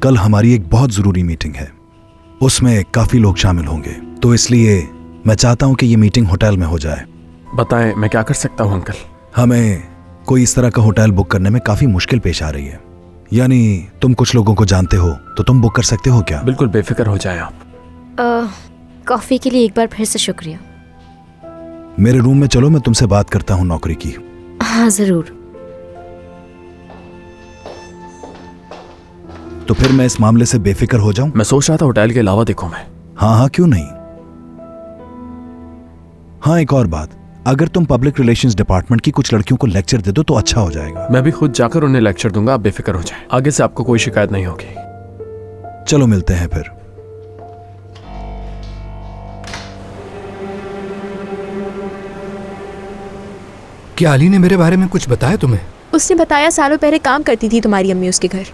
कल हमारी एक बहुत जरूरी मीटिंग है, उसमें काफी लोग शामिल होंगे, तो इसलिए मैं चाहता हूं कि ये मीटिंग होटल में हो जाए। बताएं मैं क्या कर सकता हूं अंकल? हमें कोई इस तरह का होटल बुक करने में काफी मुश्किल पेश आ रही है। यानी तुम कुछ लोगों को जानते हो तो तुम बुक कर सकते हो क्या? बिल्कुल बेफिक्र हो जाएं आप। कॉफी के लिए एक बार फिर से शुक्रिया। मेरे रूम में चलो, मैं तुमसे बात करता हूँ नौकरी की। हाँ जरूर। तो फिर मैं इस मामले से बेफिक्र हो जाऊं? मैं सोच रहा था होटल के अलावा देखूं मैं। हाँ क्यों नहीं। हाँ एक और बात, अगर तुम पब्लिक रिलेशंस डिपार्टमेंट की कुछ लड़कियों को लेक्चर दे दो तो अच्छा हो जाएगा। मैं भी खुद जाकर उन्हें लेक्चर दूंगा, आप बेफिक्र हो जाएं। आगे से आपको कोई शिकायत नहीं होगी। चलो मिलते हैं फिर। क्या अली ने मेरे बारे में कुछ बताया तुम्हें? उसने बताया सालों पहले काम करती थी तुम्हारी अम्मी उसके घर।